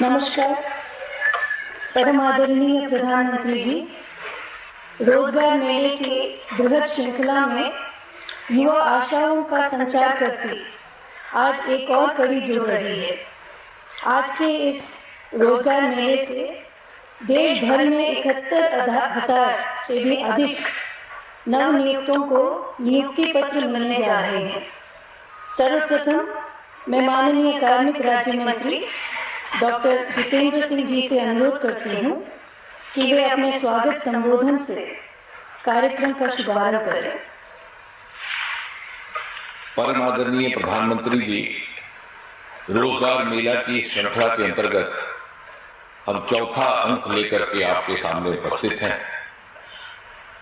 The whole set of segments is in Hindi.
नमस्कार। परम आदरणीय प्रधानमंत्री जी, रोजगार मेले के बृहद श्रृंखला में युवा आशाओं का संचार करती आज एक और कड़ी जुड़ रही है। आज के इस रोजगार मेले से देश भर में 71,000 से भी अधिक नव नियुक्तों को नियुक्ति पत्र मिलने जा रहे हैं। सर्वप्रथम मैं माननीय कार्मिक राज्य मंत्री डॉक्टर जितेंद्र सिंह जी से अनुरोध करती हूँ कि वे अपने स्वागत संबोधन से कार्यक्रम का शुभारंभ करें। परम आदरणीय प्रधानमंत्री जी, रोजगार मेला की श्रृंखला के अंतर्गत हम चौथा अंक लेकर के आपके सामने उपस्थित हैं।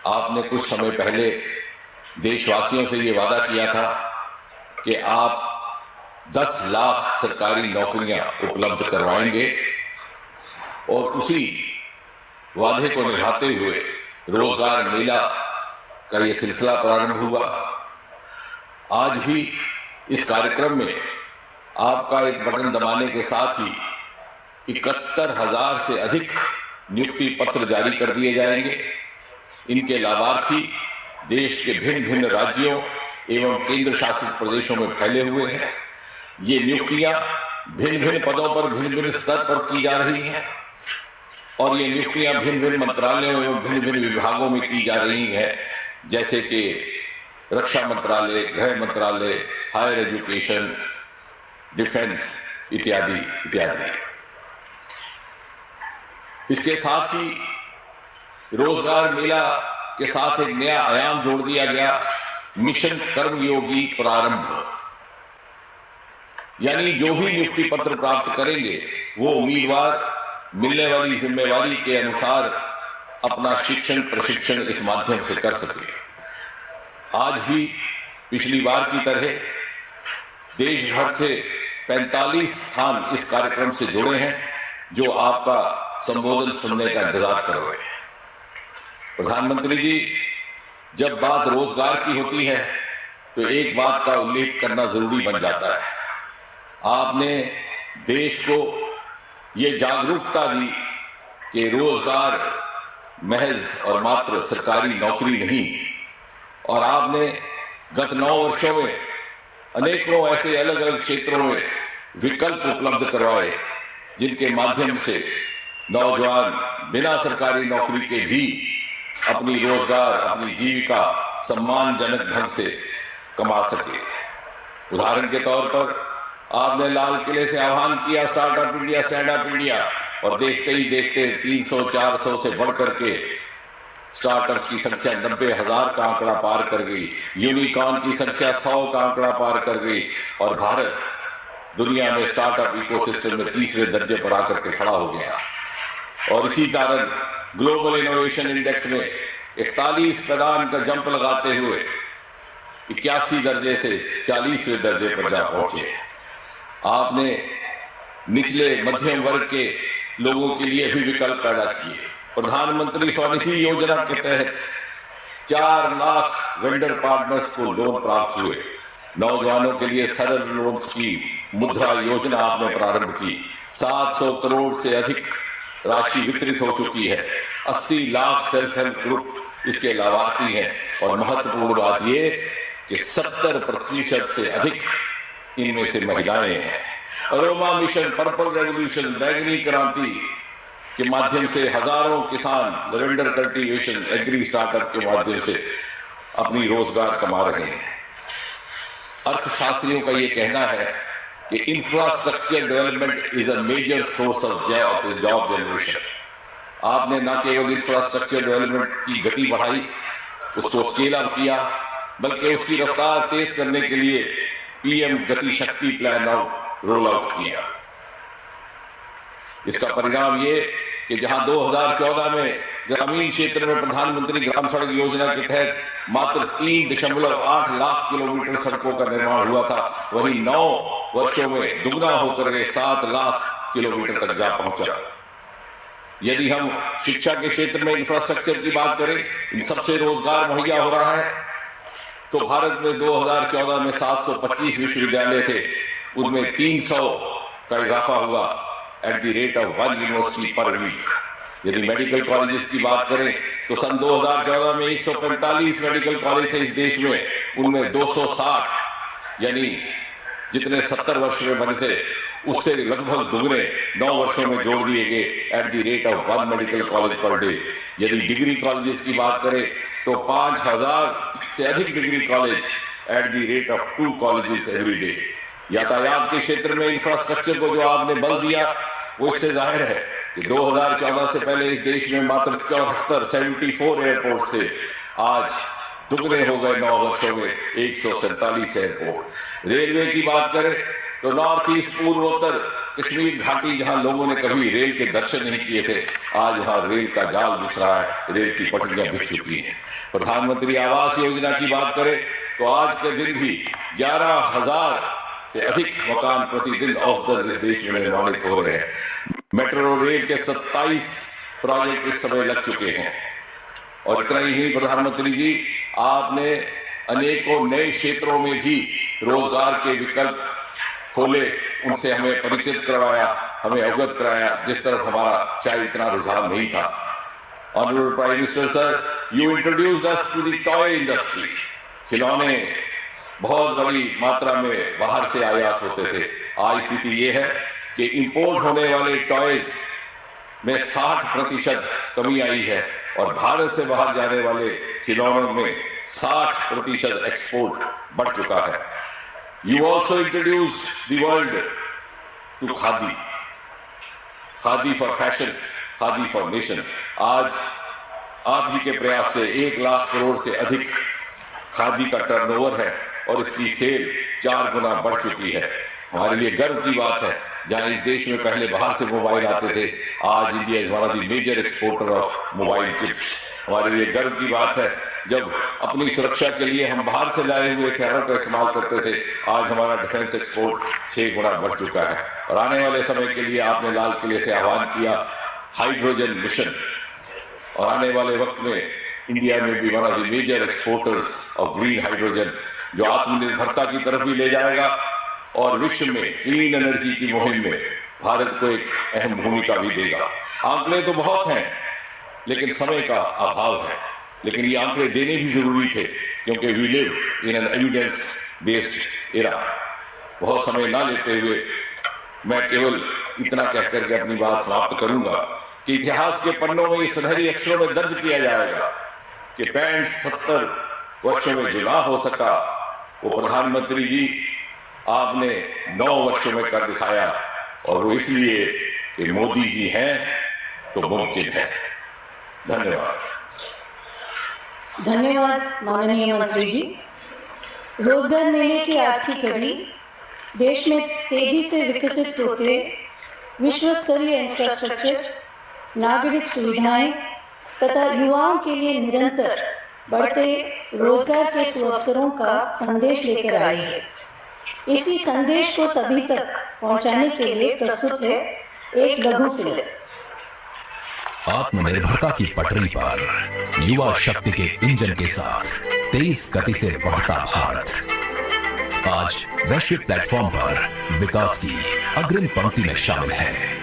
आपने कुछ समय पहले देशवासियों से ये वादा किया था कि आप 10 लाख सरकारी नौकरियां उपलब्ध करवाएंगे और उसी वादे को निभाते हुए रोजगार मेला का ये सिलसिला प्रारंभ हुआ। आज भी इस कार्यक्रम में आपका एक बटन दबाने के साथ ही 71,000 से अधिक नियुक्ति पत्र जारी कर दिए जाएंगे। इनके लाभार्थी देश के भिन्न भिन्न राज्यों एवं केंद्र शासित प्रदेशों में फैले हुए हैं। ये नियुक्तियां भिन्न भिन्न पदों पर भिन्न भिन्न स्तर पर की जा रही हैं और ये नियुक्तियां भिन्न भिन्न मंत्रालयों एवं भिन्न भिन्न विभागों में की जा रही हैं, जैसे कि रक्षा मंत्रालय, गृह मंत्रालय, हायर एजुकेशन, डिफेंस इत्यादि इत्यादि। इसके साथ ही रोजगार मेला के साथ एक नया आयाम जोड़ दिया गया, मिशन कर्मयोगी प्रारंभ। यानी जो भी नियुक्ति पत्र प्राप्त करेंगे वो उम्मीदवार मिलने वाली जिम्मेवारी के अनुसार अपना शिक्षण प्रशिक्षण इस माध्यम से कर सके। आज भी पिछली बार की तरह देश भर से 45 स्थान इस कार्यक्रम से जुड़े हैं जो आपका संबोधन सुनने का इंतजार कर रहे हैं। प्रधानमंत्री जी, जब बात रोजगार की होती है तो एक बात का उल्लेख करना जरूरी बन जाता है। आपने देश को ये जागरूकता दी कि रोजगार महज और मात्र सरकारी नौकरी नहीं, और आपने गत 9 वर्षों में अनेकों ऐसे अलग अलग क्षेत्रों में विकल्प उपलब्ध करवाए जिनके माध्यम से नौजवान बिना सरकारी नौकरी के भी अपनी रोजगार, अपनी जीविका सम्मानजनक ढंग से कमा सके। उदाहरण के तौर पर आपने लाल किले से आह्वान किया startup India, stand up India, और देखते ही देखते 300-400 से बढ़कर के स्टार्टअप्स की संख्या 90,000 का आंकड़ा पार कर गई। यूनिकॉर्न की संख्या 100 का आंकड़ा पार कर गई और भारत दुनिया में स्टार्टअप इकोसिस्टम में तीसरे दर्जे पर आकर के खड़ा हो गया। और इसी कारण ग्लोबल इनोवेशन इंडेक्स में 41 पैदान का जंप लगाते हुए 81 दर्जे से 40वें दर्जे पर जा पहुंचे। आपने निचले मध्यम वर्ग के लोगों के लिए भी विकल्प पैदा किए। प्रधानमंत्री स्वनिधि योजना के तहत 4 लाख वेंडर पार्टनर्स को लोन प्राप्त हुए। नौजवानों के लिए सरल लोन स्कीम मुद्रा योजना आपने प्रारंभ की। 700 करोड़ से अधिक राशि वितरित हो चुकी है। 80 लाख सेल्फ हेल्प ग्रुप इसके लाभार्थी हैं और महत्वपूर्ण बात यह कि 70% से अधिक इनमें से महिलाएं हैं। अरोमा मिशन, पर्पल रेवोल्यूशन, बैगनी क्रांति के माध्यम से हजारों किसान लेवेंडर कल्टीवेशन, एग्री स्टार्टअप के माध्यम से अपनी रोजगार कमा रहे हैं। अर्थशास्त्रियों का ये कहना है कि infrastructure development is a major source of job generation. आपने न केवल इंफ्रास्ट्रक्चर डेवलपमेंट की गति बढ़ाई, उसको स्केल अप किया, बल्कि उसकी रफ्तार तेज करने के लिए पीएम गति शक्ति प्लान रोल आउट किया। इसका परिणाम ये कि जहां 2014 में ग्रामीण क्षेत्र में प्रधानमंत्री ग्राम सड़क योजना के तहत मात्र 3.8 लाख किलोमीटर सड़कों का निर्माण हुआ था, वहीं 9 वर्षों में दुगना होकर के 7 लाख किलोमीटर तक जा पहुंचा। यदि हम शिक्षा के क्षेत्र में इंफ्रास्ट्रक्चर की बात करें, इन सबसे रोजगार मुहैया हो रहा है, तो भारत में 2014 में 725 विश्वविद्यालय थे, उनमें 300 का इजाफा हुआ। at the rate of 1 university per week. यदि मेडिकल कॉलेजेस की बात करें तो सन 2014 में 145 मेडिकल कॉलेज थे इस देश में, उनमें 260 यानी जितने 70 वर्ष में बने थे उससे लगभग दुगने 9 वर्षों में जोड़ दिए गए at the rate of 1 medical college per day. यदि डिग्री कॉलेजेस की बात करें तो 5000 से अधिक degree college at the rate of 2 colleges every day. यातायात के क्षेत्र में इंफ्रास्ट्रक्चर को जो आपने बल दिया वो इससे जाहिर है कि 2014 से पहले इस देश में मात्र 74 एयरपोर्ट थे, आज दुगने हो गए 9 वर्षों में 147 एयरपोर्ट। रेलवे की बात करें तो नॉर्थ ईस्ट पूर्वोत्तर कश्मीर घाटी जहां लोगों ने कभी रेल के दर्शन नहीं किए थे, आज वहां रेल का जाल बिछ रहा है, रेल की पटरियां बिछ चुकी हैं। प्रधानमंत्री आवास योजना की बात करें तो आज के दिन भी 11,000 से अधिक मकान प्रतिदिन औसतन इस देश में निर्माणित हो रहे हैं। मेट्रो रेल के 27 प्रोजेक्ट इस समय लग चुके हैं। और इतना ही नहीं प्रधानमंत्री जी, आपने अनेकों नए क्षेत्रों में भी रोजगार के विकल्प खोले, उनसे हमें परिचित करवाया, हमें अवगत कराया, जिस तरफ हमारा शायद इतना रुझान नहीं था। Honourable prime minister sir, you introduced us to the toy industry. खिलौने बहुत बड़ी मात्रा में बाहर से आयात होते थे। आज स्थिति ये है कि इंपोर्ट होने वाले टॉयज में 60% कमी आई है और भारत से बाहर जाने वाले खिलौनों में 60% एक्सपोर्ट बढ़ चुका है। You also introduced the world to khadi, khadi for fashion, khadi for nation। आज आप ही के प्रयास से 1 लाख करोड़ से अधिक खादी का टर्नओवर है और इसकी सेल 4 गुना बढ़ चुकी है। हमारे लिए गर्व की बात है, जहां इस देश में पहले बाहर से मोबाइल आते थे, आज India is one of the major exporter of mobile chips. हमारे लिए गर्व की बात है, जब अपनी सुरक्षा के लिए हम बाहर से लाए हुए हथियारों का इस्तेमाल करते थे, आज हमारा डिफेंस एक्सपोर्ट 6 गुना बढ़ चुका है। और आने वाले समय के लिए आपने लाल किले से आह्वान किया हाइड्रोजन मिशन, और आने वाले वक्त में इंडिया में भी one of the major exporters of green hydrogen, जो आत्मनिर्भरता की तरफ भी ले जाएगा और विश्व में क्लीन एनर्जी की मुहिम में भारत को एक अहम भूमिका भी देगा। आंकड़े तो बहुत हैं, लेकिन समय का अभाव है, लेकिन ये आंकड़े देने भी जरूरी थे, क्योंकि we live in an evidence based era. बहुत समय ना लेते हुए मैं केवल इतना कहकर के अपनी बात समाप्त करूंगा कि इतिहास के पन्नों में सुनहरी अक्षरों में दर्ज किया जाएगा कि 65-70 वर्षों में जो ना हो सका वो प्रधानमंत्री जी आपने 9 वर्षों में कर दिखाया, और वो इसलिए कि मोदी जी हैं तो मुमकिन है। धन्यवाद। धन्यवाद माननीय मंत्री जी। रोजगार मेले की आज की कड़ी देश में तेजी से विकसित होते विश्व स्तरीय इंफ्रास्ट्रक्चर, नागरिक सुविधाएं तथा युवाओं के लिए निरंतर बढ़ते रोजगार के सुअवसरों का संदेश लेकर आई है। इसी संदेश को सभी तक पहुंचाने के लिए प्रस्तुत है एक लघु फिल्म। आत्मनिर्भरता की पटरी पर युवा शक्ति के इंजन के साथ तेज गति से बढ़ता भारत आज वैश्विक प्लेटफॉर्म पर विकास की अग्रिम पंक्ति में शामिल है।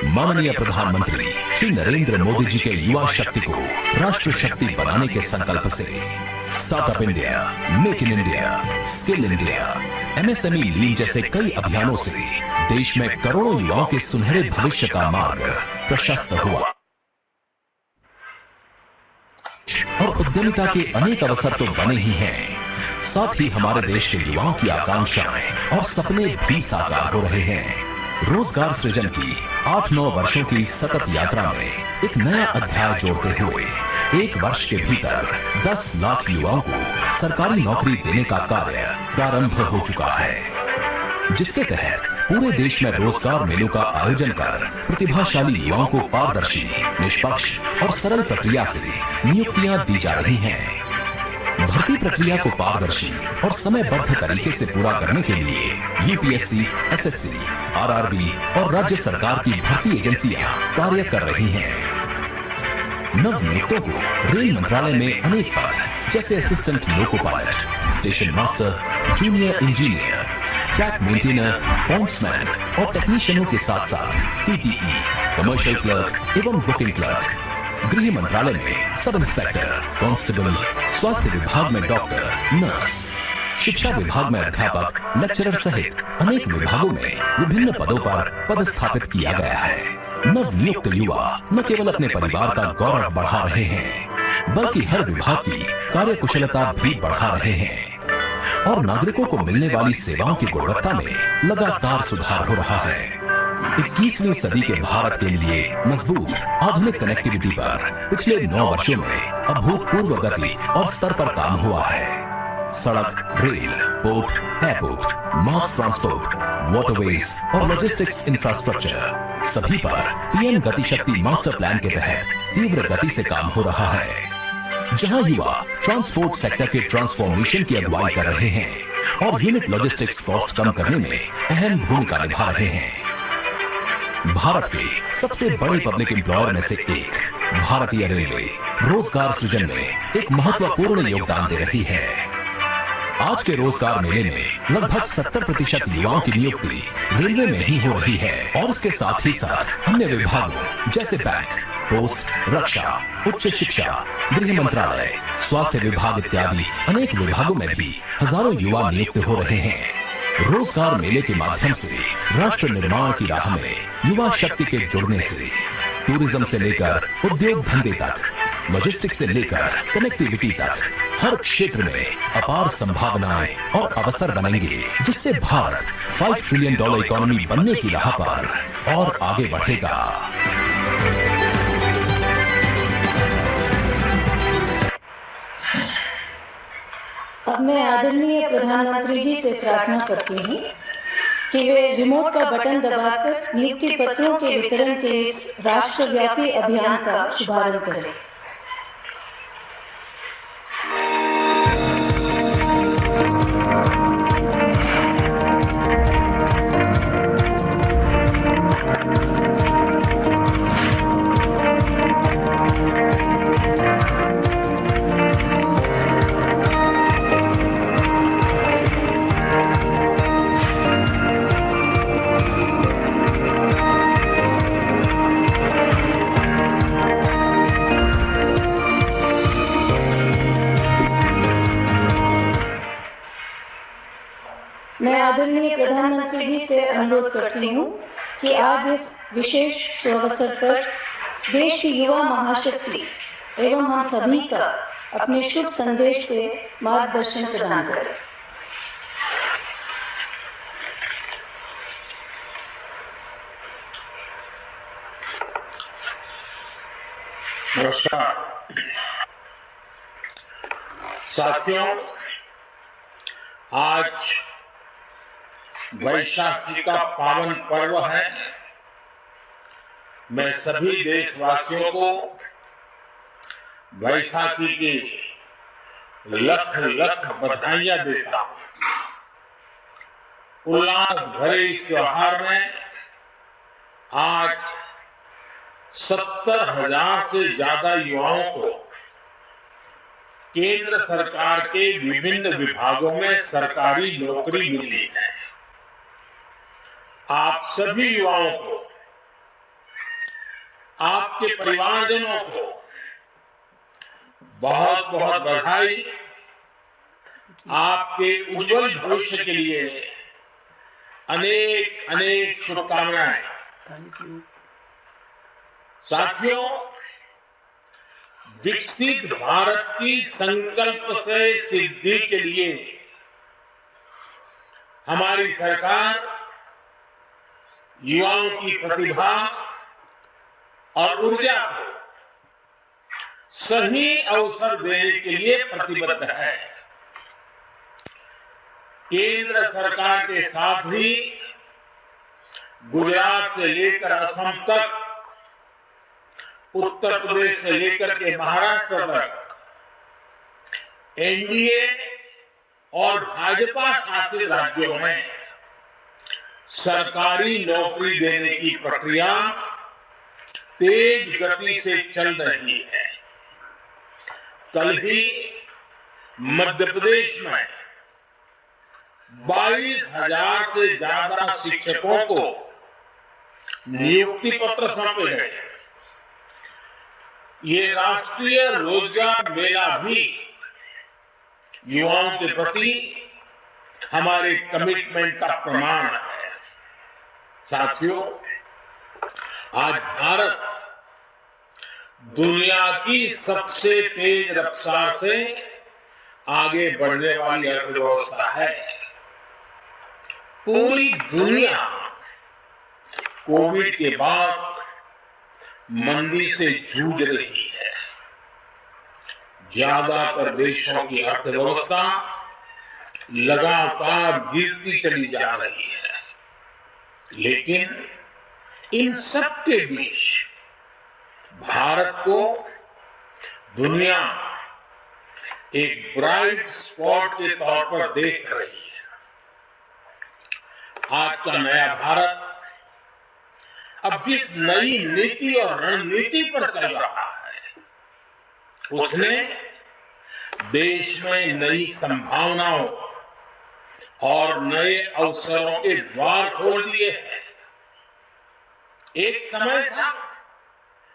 माननीय प्रधानमंत्री श्री नरेंद्र मोदी जी के युवा शक्ति को राष्ट्र शक्ति बनाने के संकल्प से startup India, make in India, skill India, MSME लीन जैसे कई अभियानों से देश में करोड़ों युवाओं के सुनहरे भविष्य का मार्ग प्रशस्त हुआ और उद्यमिता के अनेक अवसर तो बने ही हैं, साथ ही हमारे देश के युवाओं की आकांक्षाएं और सपने भी साकार हो रहे हैं। रोजगार सृजन की 8-9 वर्षों की सतत यात्रा में एक नया अध्याय जोड़ते हुए 1 वर्ष के भीतर 10 लाख युवाओं को सरकारी नौकरी देने का कार्य प्रारंभ हो चुका है, जिसके तहत पूरे देश में रोजगार मेलों का आयोजन कर प्रतिभाशाली युवाओं को पारदर्शी, निष्पक्ष और सरल प्रक्रिया से नियुक्तियां दी जा रही हैं। भर्ती प्रक्रिया को पारदर्शी और समयबद्ध तरीके से पूरा करने के लिए UPSC, SSC, RRB और राज्य सरकार की भर्ती एजेंसियां कार्य कर रही हैं। नवनियुक्तों को रेल मंत्रालय में अनेक पद जैसे assistant loco pilot, station master, junior engineer, track maintainer, pointsman और टेक्नीशियनों के साथ साथ टीटीई, कमर्शियल क्लर्क एवं बुकिंग क्लर्क। गृह मंत्रालय में सब इंस्पेक्टर, कांस्टेबल, स्वास्थ्य विभाग में डॉक्टर, नर्स, शिक्षा विभाग में अध्यापक, लेक्चरर सहित अनेक विभागों में विभिन्न पदों पर पदस्थापित किया गया है। नव नियुक्त युवा न केवल अपने परिवार का गौरव बढ़ा रहे हैं, बल्कि हर विभाग की कार्यकुशलता भी बढ़ा रहे हैं और नागरिकों को मिलने वाली सेवाओं की गुणवत्ता में लगातार सुधार हो रहा है। 21वीं सदी के भारत के लिए मजबूत आधुनिक कनेक्टिविटी पर पिछले 9 वर्षों में अभूतपूर्व गति और स्तर पर काम हुआ है। सड़क, rail, port, airport, mass transport, waterways और लॉजिस्टिक्स इंफ्रास्ट्रक्चर सभी पर पीएम गति शक्ति मास्टर प्लान के तहत तीव्र गति से काम हो रहा है। जहां युवा ट्रांसपोर्ट सेक्टर के ट्रांसफॉर्मेशन की अगुवाई कर रहे हैं और यूनिट लॉजिस्टिक्स कॉस्ट कम करने में अहम भूमिका निभा रहे हैं। भारत के सबसे बड़े पब्लिक एम्प्लॉयर में से एक भारतीय रेलवे रोजगार सृजन में एक महत्वपूर्ण योगदान दे रही है। आज के रोजगार मेले में लगभग 70% युवाओं की नियुक्ति रेलवे में ही हो रही है और इसके साथ ही साथ अन्य विभागों जैसे बैंक, पोस्ट, रक्षा, उच्च शिक्षा, गृह मंत्रालय, स्वास्थ्य विभाग इत्यादि अनेक विभागों में भी हजारों युवा नियुक्त हो रहे हैं। रोजगार मेले के माध्यम से राष्ट्र निर्माण की राह में युवा शक्ति के जुड़ने से टूरिज्म से लेकर उद्योग धंधे तक, लॉजिस्टिक्स से लेकर कनेक्टिविटी तक हर क्षेत्र में अपार संभावनाएं और अवसर बनेंगे, जिससे भारत $5 ट्रिलियन इकोनॉमी बनने की राह पर और आगे बढ़ेगा। अब मैं आदरणीय प्रधानमंत्री जी से प्रार्थना करती हूँ कि वे रिमोट का बटन दबाकर नियुक्ति पत्रों के वितरण के इस राष्ट्रव्यापी अभियान का शुभारंभ करें। मैं आदरणीय प्रधानमंत्री जी से अनुरोध करती हूँ कि आज इस विशेष सुअवसर पर देश की युवा महाशक्ति एवं हम सभी का अपने शुभ संदेश से मार्गदर्शन प्रदान करें। नमस्कार साथियों, आज वैशाखी का पावन पर्व है। मैं सभी देशवासियों को वैशाखी की लख लख बधाइयां देता हूं। उल्लास भरे इस त्योहार में आज 70,000 से ज्यादा युवाओं को केंद्र सरकार के विभिन्न विभागों में सरकारी नौकरी मिली है। आप सभी युवाओं को, आपके परिवारजनों को बहुत बहुत बधाई। आपके उज्जवल भविष्य के लिए अनेक अनेक शुभकामनाएं। साथियों, विकसित भारत की संकल्प से सिद्धि के लिए हमारी सरकार युवाओं की प्रतिभा और ऊर्जा को सही अवसर देने के लिए प्रतिबद्ध है। केंद्र सरकार के साथ ही गुजरात से लेकर असम तक, उत्तर प्रदेश से लेकर के महाराष्ट्र तक एनडीए और भाजपा शासित राज्यों में सरकारी नौकरी देने की प्रक्रिया तेज गति से चल रही है। कल ही मध्य प्रदेश में 22,000 से ज्यादा शिक्षकों को नियुक्ति पत्र सौंपे गए। ये राष्ट्रीय रोजगार मेला भी युवाओं के प्रति हमारे कमिटमेंट का प्रमाण है। साथियों, आज भारत दुनिया की सबसे तेज रफ्तार से आगे बढ़ने वाली अर्थव्यवस्था है। पूरी दुनिया कोविड के बाद मंदी से जूझ रही है। ज्यादातर देशों की अर्थव्यवस्था लगातार गिरती चली जा रही है, लेकिन इन सब के बीच भारत को दुनिया एक ब्राइट स्पॉट के तौर पर देख रही है। आज का नया भारत अब जिस नई नीति और रणनीति पर चल रहा है, उसने देश में नई संभावनाओं और नए अवसरों के द्वार खोल दिए हैं। एक समय था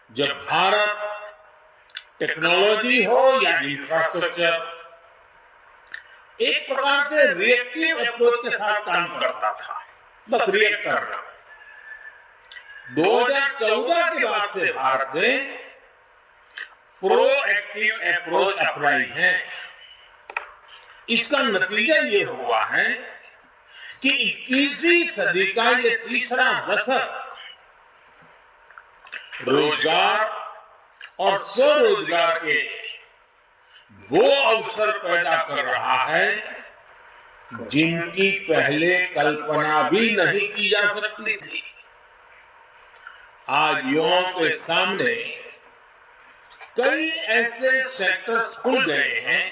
जब भारत टेक्नोलॉजी हो या इंफ्रास्ट्रक्चर, एक प्रकार से रिएक्टिव अप्रोच के साथ काम करता था, बस रिएक्ट करना। 2014 के बाद से भारत ने प्रोएक्टिव अप्रोच अपनाई है। इसका नतीजा ये हुआ है कि 21वीं सदी का ये तीसरा दशक रोजगार और स्वरोजगार के वो अवसर पैदा कर रहा है जिनकी पहले कल्पना भी नहीं की जा सकती थी। आज युवाओं के सामने कई ऐसे सेक्टर्स खुल गए हैं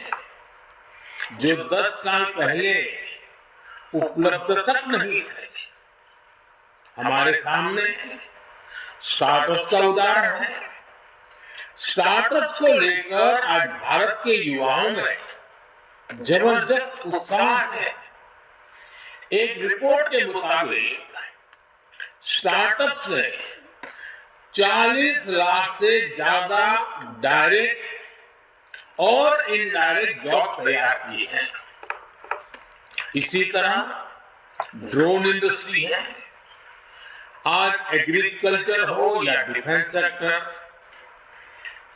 जो 10 साल पहले उपलब्ध तक नहीं थे। हमारे सामने स्टार्टअप्स का उदाहरण है। स्टार्टअप्स को लेकर आज भारत के युवाओं में जबरदस्त उत्साह है। एक रिपोर्ट के मुताबिक स्टार्टअप्स ने 40 लाख से ज्यादा डायरेक्ट और इनडायरेक्ट जॉब तैयार की है। इसी तरह ड्रोन इंडस्ट्री है। आज एग्रीकल्चर हो या डिफेंस सेक्टर,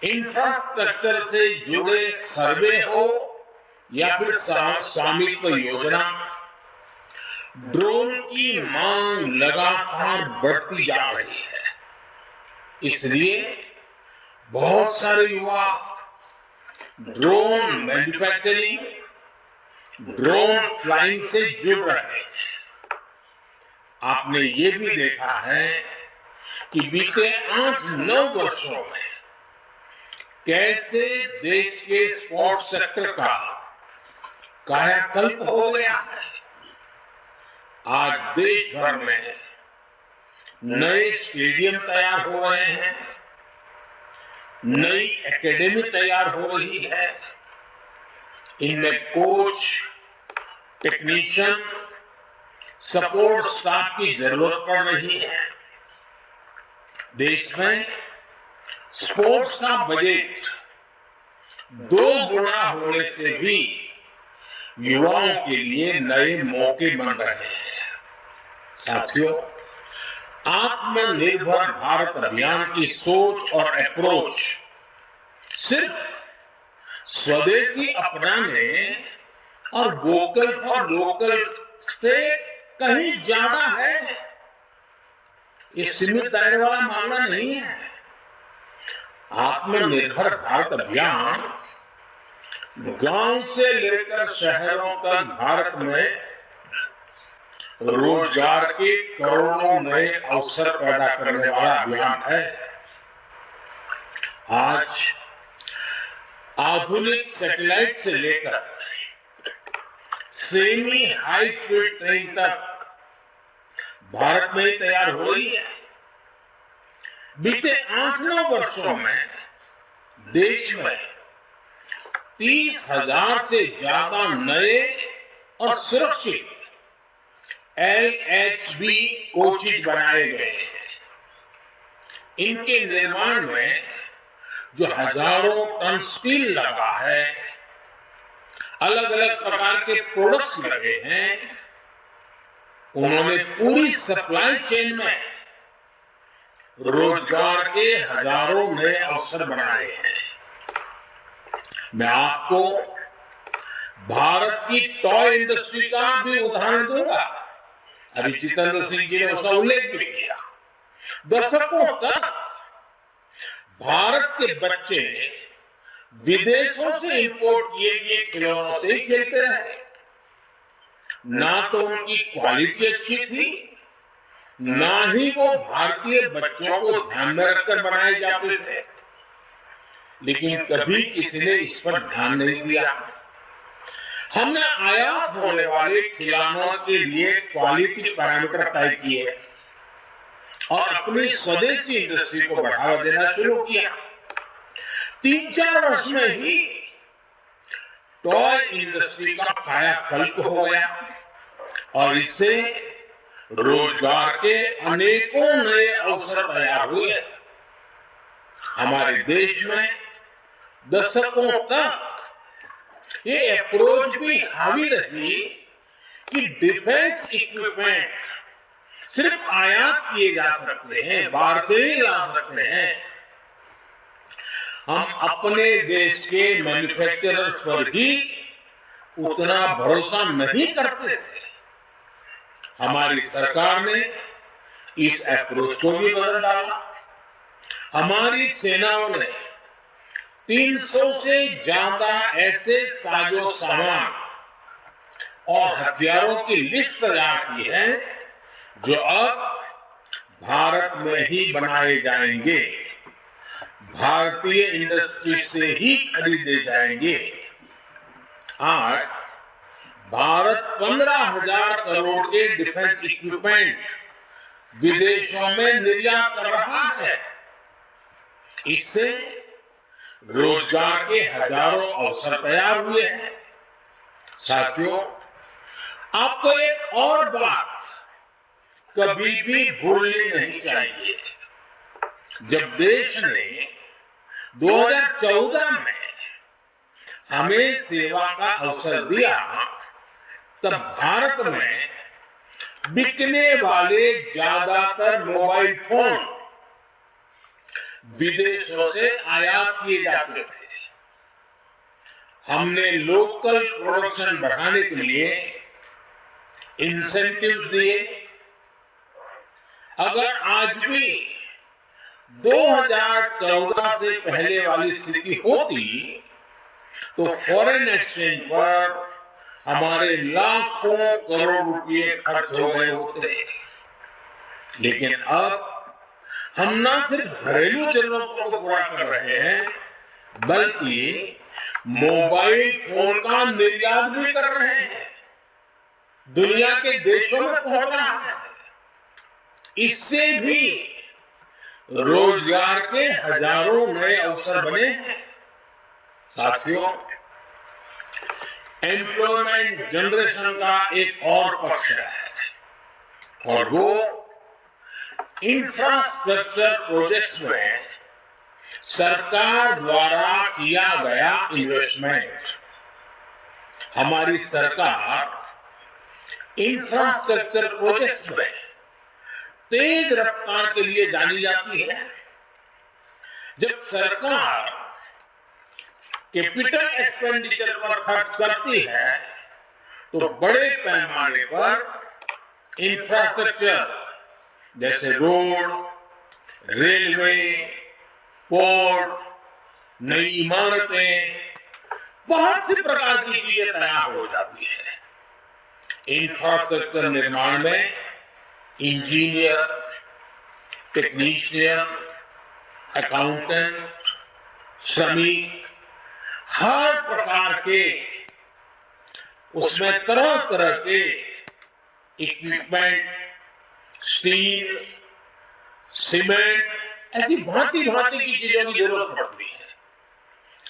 इंफ्रास्ट्रक्चर से जुड़े सर्वे हो या फिर स्वामित्व योजना, ड्रोन की मांग लगातार बढ़ती जा रही है। इसलिए बहुत सारे युवा ड्रोन मैन्युफैक्चरिंग, ड्रोन फ्लाइंग से जुड़ रहे हैं। आपने ये भी देखा है कि बीते 8-9 वर्षों में कैसे देश के स्पोर्ट्स सेक्टर का कायाकल्प हो गया है। आज देश भर में नए स्टेडियम तैयार हो रहे हैं, नई एकेडमी तैयार हो रही है। इनमें कोच, टेक्नीशियन, सपोर्ट स्टाफ की जरूरत पड़ रही है। देश में स्पोर्ट्स का बजट 2 गुना होने से भी युवाओं के लिए नए मौके बन रहे हैं। साथियों, आत्मनिर्भर भारत अभियान की सोच और अप्रोच सिर्फ स्वदेशी अपनाने और वोकल फॉर लोकल से कहीं ज्यादा है। ये सीमित दायरे वाला मामला नहीं है। आत्मनिर्भर भारत अभियान गांव से लेकर शहरों तक भारत में रोजगार के करोड़ों नए अवसर पैदा करने वाला अभियान है। आज आधुनिक सैटेलाइट से लेकर सेमी हाई स्पीड ट्रेन तक भारत में ही तैयार हो रही है। बीते 8-9 वर्षों में देश में 30,000 से ज्यादा नए और सुरक्षित LHB कोचेज बनाए गए हैं। इनके निर्माण में जो हजारों टन स्टील लगा है, अलग अलग प्रकार के प्रोडक्ट्स लगे हैं, उन्होंने पूरी सप्लाई चेन में रोजगार के हजारों नए अवसर बनाए हैं। मैं आपको भारत की टॉय इंडस्ट्री का भी उदाहरण दूंगा। अभी जितेंद्र सिंह जी ने उसका उल्लेख भी किया। दशकों तक भारत के बच्चे विदेशों से इंपोर्ट किए गए खिलौनों से ही खेलते रहे। ना तो उनकी क्वालिटी अच्छी थी, ना ही वो भारतीय बच्चों को ध्यान में रखकर बनाए जाते थे। लेकिन कभी किसी ने इस पर ध्यान नहीं दिया। हमने आयात होने वाले खिलौनों के लिए क्वालिटी पैरामीटर तय किए और अपनी स्वदेशी इंडस्ट्री को बढ़ावा देना शुरू किया। 3-4 वर्ष में ही टॉय इंडस्ट्री का कायाकल्प हो गया और इससे रोजगार के अनेकों नए अवसर तैयार हुए। हमारे देश में दशकों तक ये अप्रोच भी हावी रही कि डिफेंस इक्विपमेंट सिर्फ आयात किए जा सकते हैं, बाहर से ही ला सकते हैं। हम अपने देश के मैन्युफैक्चरर्स पर ही उतना भरोसा नहीं करते थे। हमारी सरकार ने इस अप्रोच को भी बदल डाला। हमारी सेनाओं ने 300 से ज्यादा ऐसे साजो सामान और हथियारों की लिस्ट तैयार की है जो अब भारत में ही बनाए जाएंगे, भारतीय इंडस्ट्री से ही खरीदे जाएंगे। आज भारत 15,000 करोड़ के डिफेंस इक्विपमेंट विदेशों में निर्यात कर रहा है। इससे रोजगार के हजारों अवसर तैयार हुए हैं। साथियों, आपको एक और बात कभी भी भूलनी नहीं चाहिए। जब देश ने 2014 में हमें सेवा का अवसर दिया, तब भारत में बिकने वाले ज्यादातर मोबाइल फोन विदेशों से आयात किए जाते थे। हमने लोकल प्रोडक्शन बढ़ाने के लिए इंसेंटिव दिए। अगर आज भी 2014 से पहले वाली स्थिति होती तो फॉरेन एक्सचेंज पर हमारे लाखों करोड़ रुपए खर्च हो गए होते। लेकिन अब हम ना सिर्फ घरेलू जरूरतों को पूरा कर रहे हैं, बल्कि मोबाइल फोन का निर्यात भी कर रहे हैं, दुनिया के देशों में पहुंच रहा है। इससे भी रोजगार के हजारों नए अवसर बने हैं। साथियों, एम्प्लॉयमेंट जनरेशन का एक और पक्ष है और वो इंफ्रास्ट्रक्चर प्रोजेक्ट्स में सरकार द्वारा किया गया इन्वेस्टमेंट। हमारी सरकार इंफ्रास्ट्रक्चर प्रोजेक्ट्स में तेज रफ्तार के लिए जानी जाती है। जब सरकार कैपिटल एक्सपेंडिचर पर खर्च करती है तो बड़े पैमाने पर इंफ्रास्ट्रक्चर जैसे रोड, रेलवे, पोर्ट, नई इमारतें, बहुत सी प्रकार की चीजें तैयार हो जाती है। इंफ्रास्ट्रक्चर निर्माण में इंजीनियर, टेक्नीशियन, अकाउंटेंट, श्रमिक, हर प्रकार के उसमें तरह तरह के इक्विपमेंट, स्टील, सीमेंट, ऐसी भांति भांति की चीजों की जरूरत पड़ती है।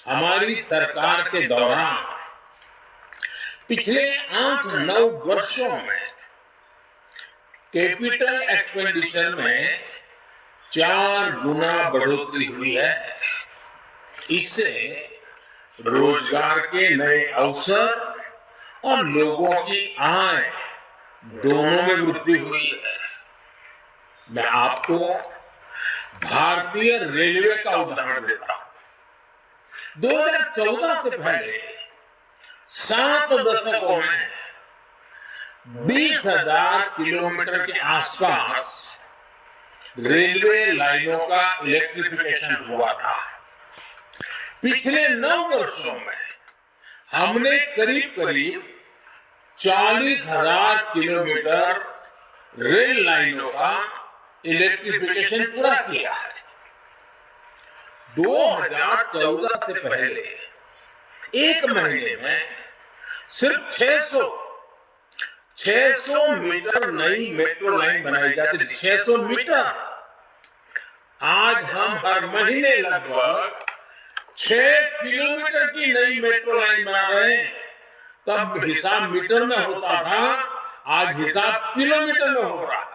हमारी सरकार के दौरान पिछले 8-9 वर्षों में कैपिटल एक्सपेंडिचर में 4 गुना बढ़ोतरी हुई है। इससे रोजगार के नए अवसर और लोगों की आय दोनों में वृद्धि हुई है। मैं आपको भारतीय रेलवे का उदाहरण देता हूं। 2014 से पहले 7 दशकों में 20,000 किलोमीटर के आसपास रेलवे लाइनों का इलेक्ट्रिफिकेशन हुआ था। पिछले 9 वर्षों में हमने करीब 40,000 किलोमीटर रेल लाइनों का इलेक्ट्रिफिकेशन पूरा किया है। 2014 से पहले एक महीने में सिर्फ 600 मीटर नई मेट्रो लाइन बनाई जाती थी। 600 मीटर। आज हम हर महीने लगभग 6 किलोमीटर की नई मेट्रो लाइन बना रहे हैं। तब हिसाब मीटर में होता था, आज हिसाब किलोमीटर में हो रहा है।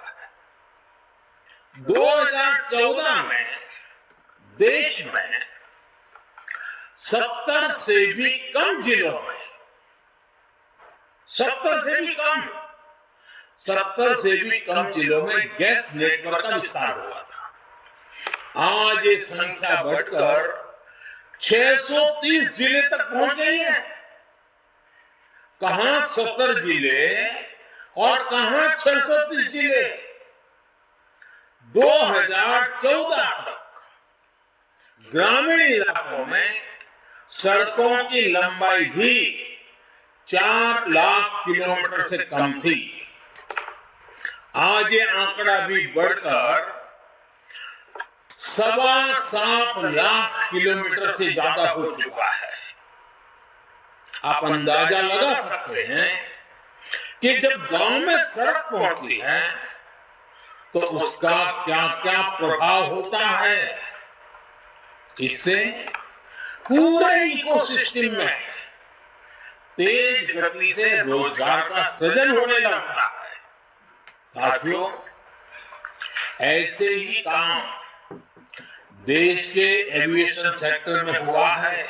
2014 में देश में 70 से भी कम जिलों में 70 से भी कम जिलों में गैस नेटवर्क का विस्तार हुआ था। आज ये संख्या बढ़कर 630 जिले तक पहुंच गई है। कहां 70 जिले और कहां 630 जिले। 2014 तक ग्रामीण इलाकों में सड़कों की लंबाई भी 4 लाख किलोमीटर से कम थी। आज ये आंकड़ा भी बढ़कर 7.25 लाख किलोमीटर से ज्यादा हो चुका है। आप अंदाजा लगा सकते हैं कि जब गांव में सड़क पहुंचती है तो उसका क्या क्या प्रभाव होता है। इससे पूरे इकोसिस्टम में तेज गति से रोजगार का सृजन होने लगता है। साथियों, ऐसे ही काम देश के एविएशन सेक्टर में हुआ है।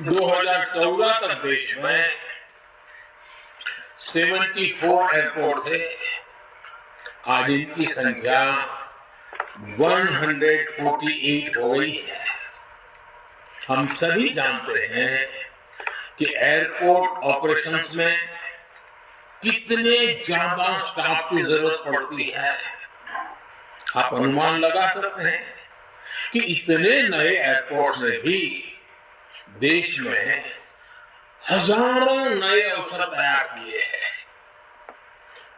2014 तक देश में 74 एयरपोर्ट थे। आज इनकी संख्या 148 हो गई है। हम सभी जानते हैं कि एयरपोर्ट ऑपरेशंस में कितने ज्यादा स्टाफ की जरूरत पड़ती है। आप अनुमान लगा सकते हैं कि इतने नए एयरपोर्ट्स ने भी देश में हजारों नए अवसर तैयार किए हैं।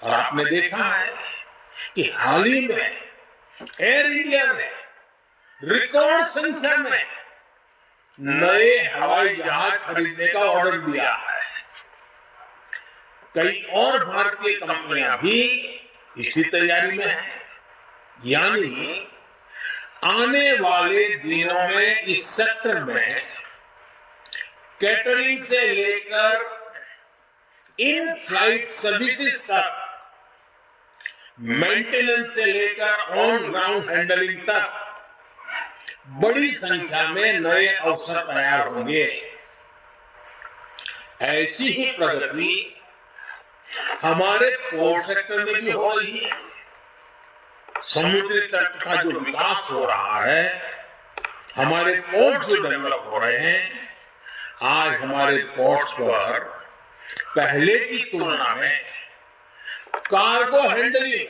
और आपने देखा है कि हाल ही में एयर इंडिया ने रिकॉर्ड संख्या में नए हवाई जहाज खरीदने का ऑर्डर दिया है। कई और भारतीय कंपनियां भी इसी तैयारी में हैं। यानी आने वाले दिनों में इस सेक्टर में कैटरिंग से लेकर इन फ्लाइट सर्विसेज तक, मेंटेनेंस से लेकर ऑन ग्राउंड हैंडलिंग तक बड़ी संख्या में नए अवसर तैयार होंगे। ऐसी ही प्रगति हमारे पोर्ट सेक्टर में भी हो रही है। समुद्री तट का जो विकास हो रहा है, हमारे पोर्ट जो डेवलप हो रहे हैं, आज हमारे पोर्ट्स पर पहले की तुलना में कार्गो हैंडलिंग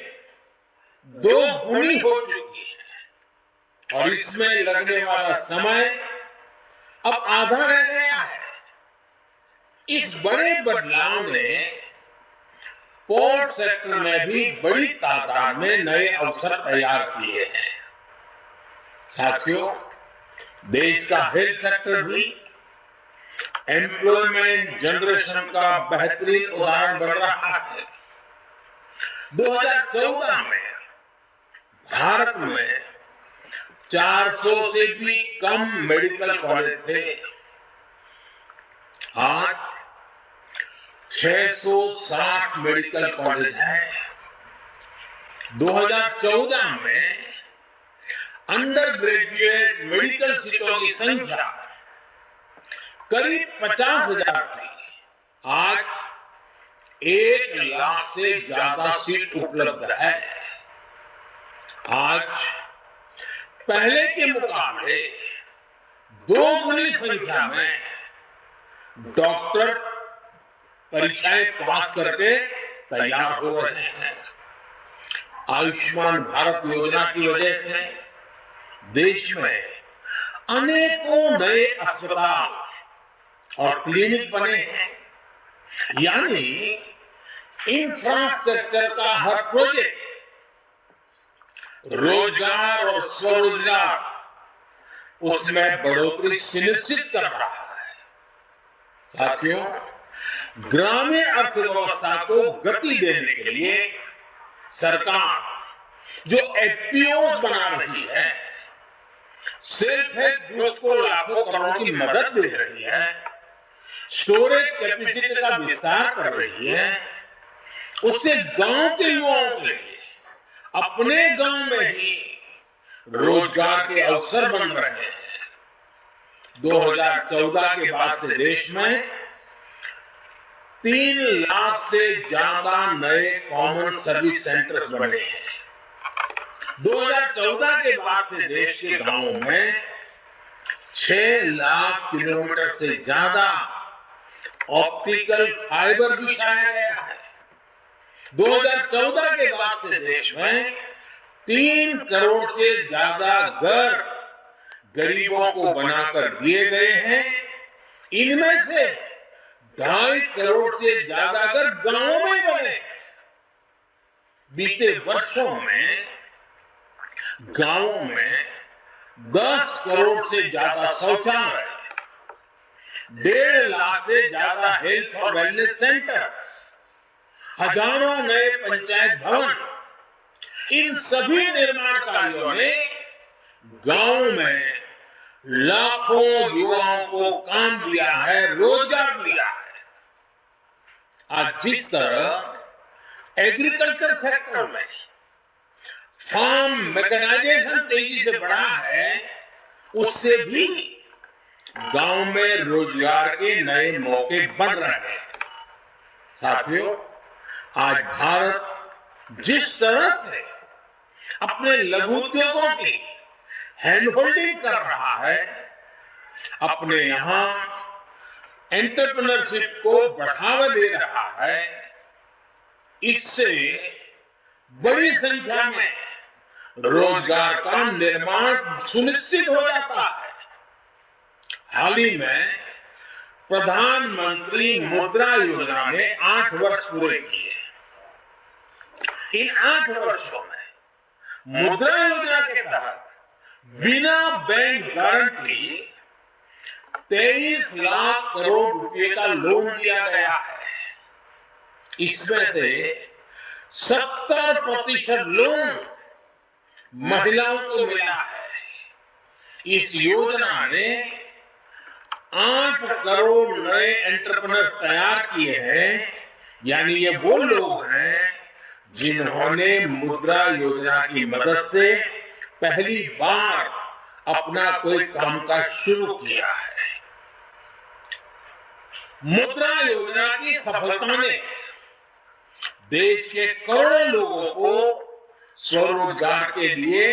2 गुनी हो चुकी है और इसमें लगने वाला समय अब आधा रह गया है। इस बड़े बदलाव ने पोर्ट सेक्टर में भी बड़ी तादाद में नए अवसर तैयार किए हैं। साथियों, देश का हेल्थ सेक्टर भी एम्प्लॉयमेंट जनरेशन का बेहतरीन उदाहरण बन रहा है। 2014 में भारत में 400 से भी कम मेडिकल कॉलेज थे। आज 660 मेडिकल कॉलेज हैं। 2014 में अंडर ग्रेजुएट मेडिकल सीटों की संख्या करीब 50,000 थी। आज 1 लाख से ज्यादा सीट उपलब्ध है। आज पहले के मुकाबले 2 गुनी संख्या में डॉक्टर परीक्षाएं पास करके तैयार हो रहे हैं। आयुष्मान भारत योजना की वजह से देश में अनेकों नए अस्पताल और क्लिनिक बने हैं। यानी इंफ्रास्ट्रक्चर का हर प्रोजेक्ट रोजगार और स्वरोजगार उसमें बढ़ोतरी सुनिश्चित कर रहा है। साथियों, ग्रामीण अर्थव्यवस्था को गति देने के लिए सरकार जो एफपीओ बना रही है, सेल्फ हेल्प ग्रुप को लाखों करोड़ की मदद दे रही है, स्टोरेज कैपेसिटी का विस्तार कर रही है, उससे गांव के युवाओं के लिए अपने गांव में ही रोजगार के अवसर बन रहे हैं। 2014 के बाद से देश में 3 लाख से ज्यादा नए कॉमन सर्विस सेंटर्स बने हैं। 2014 के बाद से देश के गांवों में 6 लाख किलोमीटर से ज्यादा ऑप्टिकल फाइबर बिछाया गया है। 2014 के बाद से देश में 3 करोड़ से ज्यादा घर गरीबों को बनाकर दिए गए हैं। इनमें से 2.5 करोड़ से ज्यादा घर गांवों में बने। बीते वर्षों में गांवों में 10 करोड़ से ज्यादा शौचालय, 1.5 लाख से ज्यादा हेल्थ और वेलनेस सेंटर्स, हजारों नए पंचायत भवन, इन सभी निर्माण कार्यों ने गांव में लाखों युवाओं को काम दिया है, रोजगार दिया है। आज जिस तरह एग्रीकल्चर सेक्टर में फार्म मैकेनाइजेशन तेजी से बढ़ा है, उससे भी गांव में रोजगार के नए मौके बन रहे हैं। साथियों, आज भारत जिस तरह से अपने लघु उद्योगों की हैंडहोल्डिंग कर रहा है, अपने यहाँ एंटरप्रेन्योरशिप को बढ़ावा दे रहा है, इससे बड़ी संख्या में रोजगार का निर्माण सुनिश्चित हो जाता है। हाल ही में प्रधानमंत्री मुद्रा योजना ने 8 वर्ष पूरे किए। इन 8 वर्षों में मुद्रा योजना के तहत बिना बैंक गारंटी 23 लाख करोड़ रुपए का लोन दिया गया है। इसमें से 70% लोन महिलाओं को मिला है। इस योजना ने 8 करोड़ नए एंटरप्रेन्योर तैयार किए हैं। यानी ये वो लोग हैं जिन्होंने मुद्रा योजना की मदद से पहली बार अपना कोई कामकाज शुरू किया है। मुद्रा योजना की सफलता ने देश के करोड़ों लोगों को स्वरोजगार के लिए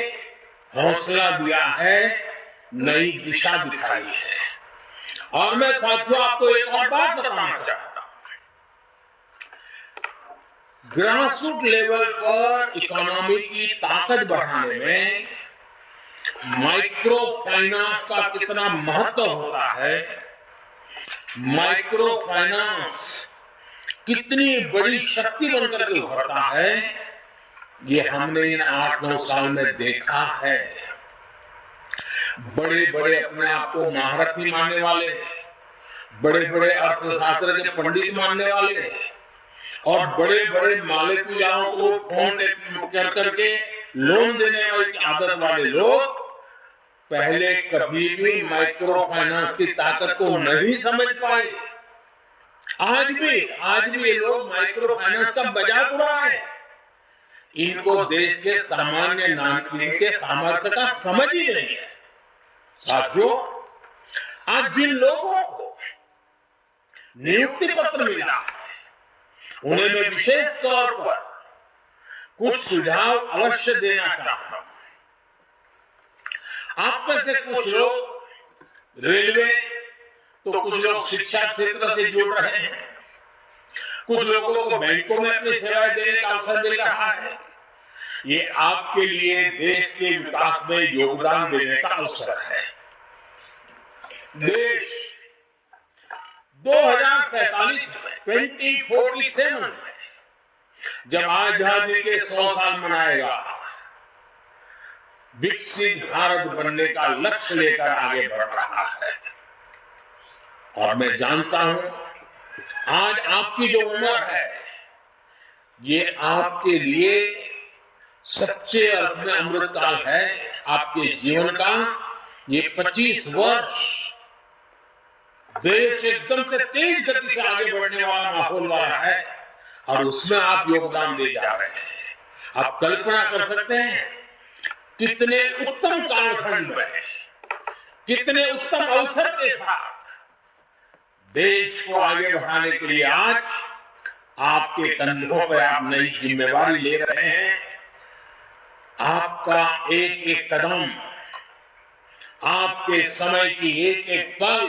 हौसला दिया है, नई दिशा दिखाई है। और मैं साथियों आपको एक और बात बताना चाहता हूं। ग्रासरूट लेवल पर इकोनॉमी की ताकत बढ़ाने में माइक्रो फाइनेंस का कितना महत्व होता है, माइक्रो फाइनेंस कितनी बड़ी शक्ति बनकर के उभरता है, ये हमने इन 8-9 साल में देखा है। बड़े बड़े अपने आप को महारथी मानने वाले, बड़े बड़े अर्थशास्त्र के पंडित मानने वाले और बड़े बड़े मालिकुजाओं को फोन कर करके लोन देने वाली आदत वाले लोग पहले कभी भी माइक्रो फाइनेंस की ताकत को नहीं समझ पाए। आज भी ये लोग माइक्रो फाइनेंस का मजाक उड़ा रहे हैं। इनको देश के सामान्य नागरिक के सामर्थ्य का समझ ही नहीं है। साथियों, आज जिन लोगों को नियुक्ति पत्र मिला है, उन्हें मैं विशेष तौर पर कुछ सुझाव अवश्य देना चाहता हूं। आप में से कुछ लोग रेलवे, तो कुछ लोग शिक्षा क्षेत्र से जुड़ रहे हैं, कुछ लोगों को बैंकों में अपनी सेवाएं देने का अवसर मिल रहा है। ये आपके लिए देश के विकास में योगदान देने का अवसर है। देश 2047 में 2047 में जब आजादी के 100 साल मनाएगा, विकसित भारत बनने का लक्ष्य लेकर आगे बढ़ रहा है। और मैं जानता हूं, आज आपकी जो उम्र है, ये आपके लिए सच्चे अर्थ में अमृतकाल है। आपके जीवन का ये 25 वर्ष देश एकदम से तेज गति से आगे बढ़ने वाला माहौल वाला है, और उसमें आप योगदान दे जा रहे हैं। आप कल्पना कर सकते हैं कितने उत्तम कालखंड में, कितने उत्तम अवसर के साथ देश को आगे बढ़ाने के लिए आज आपके कंधों पर आप नई जिम्मेवारी ले रहे हैं। आपका एक एक कदम, आपके समय की एक एक पल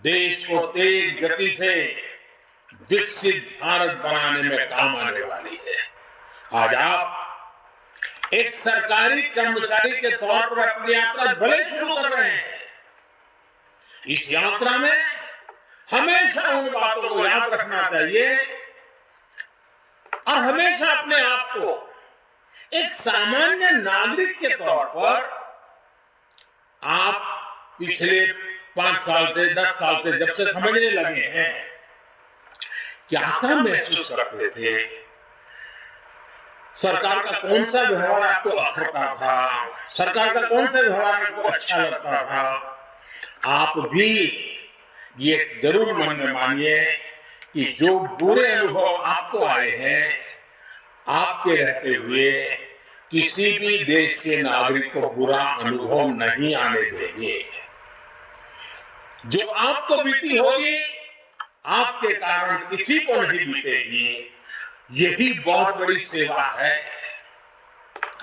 देश को तेज गति से विकसित भारत बनाने में काम आने वाली है। आज आप एक सरकारी कर्मचारी के तौर पर अपनी यात्रा भले शुरू कर रहे हैं। इस यात्रा में हमेशा उन बातों को याद रखना चाहिए और हमेशा अपने आप को एक सामान्य नागरिक के तौर पर, आप पिछले 5 साल से 10 साल से जब से समझने लगे हैं, क्या महसूस करते थे, सरकार का कौन सा व्यवहार आपको अखरता था, सरकार का कौन सा व्यवहार आपको अच्छा लगता था। आप भी ये जरूर मन में मानिए कि जो बुरे अनुभव आपको आए हैं, आपके रहते हुए किसी भी देश के नागरिक को बुरा अनुभव नहीं आने देंगे। जो आपको बीती होगी, आपके कारण किसी को नहीं बीतेगी। यही बहुत बड़ी सेवा है।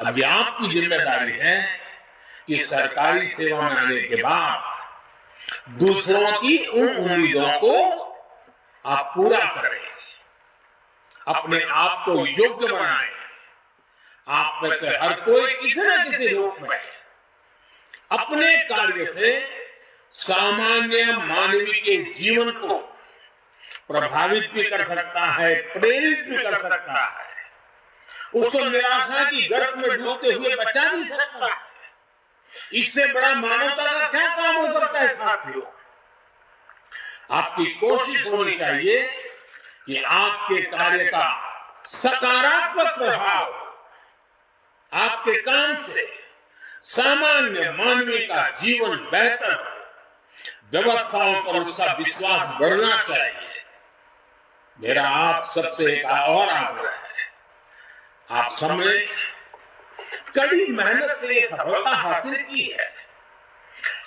अब ये आपकी जिम्मेदारी है कि सरकारी सेवा में आने के बाद दूसरों की उन उम्मीदों को आप पूरा करें, अपने आप को योग्य बनाएं। आप में से हर कोई किसी न किसी रूप में अपने कार्य से सामान्य मानवीय के जीवन को प्रभावित भी कर सकता है, प्रेरित भी कर सकता है, उसको निराशा की गर्त में डूबते हुए बचा भी सकता है। इससे बड़ा मानवता का क्या काम हो सकता है साथियों। आपकी कोशिश होनी चाहिए कि आपके कार्य का सकारात्मक प्रभाव, आपके काम से सामान्य मानवीय का जीवन बेहतर हो, व्यवस्थाओं पर उसका विश्वास बढ़ना चाहिए। मेरा आप सबसे एक और आग्रह है, आप सबने कड़ी मेहनत से ये सफलता हासिल की है,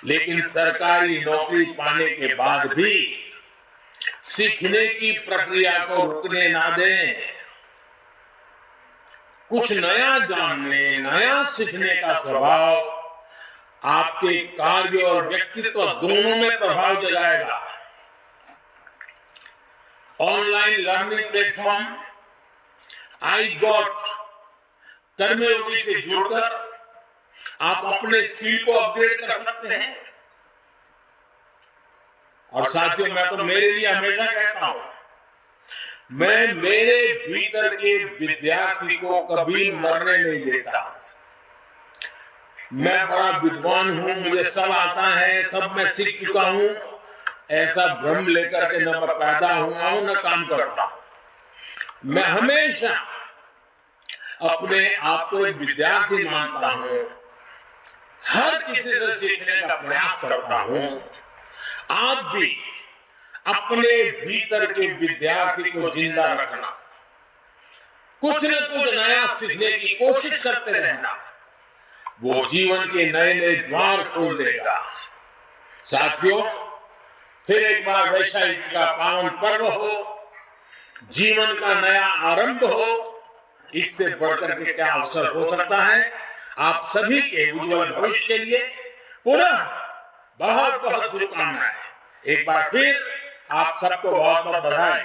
लेकिन सरकारी नौकरी पाने के बाद भी सीखने की प्रक्रिया को रुकने ना दें। कुछ नया जानने, नया सीखने का स्वभाव आपके कार्य और व्यक्तित्व दोनों में प्रभाव जगाएगा। ऑनलाइन लर्निंग प्लेटफॉर्म iGot कर्मयोगी से जुड़कर आप अपने स्किल को अपग्रेड कर सकते हैं। और साथियों, मैं तो मेरे लिए हमेशा कहता हूं, मैं मेरे भीतर के विद्यार्थी को कभी मरने नहीं देता। मैं बड़ा विद्वान हूं, मुझे सब आता है, सब मैं सीख चुका हूं, ऐसा भ्रम लेकर के न मैं पैदा हुआ हूं न काम करता हूं। मैं हमेशा अपने आप को एक विद्यार्थी मानता हूं, हर किसी से सीखने का प्रयास करता हूं। आप भी अपने भीतर के विद्यार्थी को जिंदा रखना, कुछ न कुछ नया सीखने की कोशिश करते रहना, वो जीवन के नए नए द्वार खोल देगा। साथियों, फिर एक बार वैशाखी का पावन पर्व हो, जीवन का नया आरंभ हो, इससे बढ़कर के क्या अवसर हो सकता है। आप सभी के उज्जवल भविष्य के लिए पुनः बहुत बहुत शुभकामनाएं। एक बार फिर आप सबको बहुत बहुत बधाई।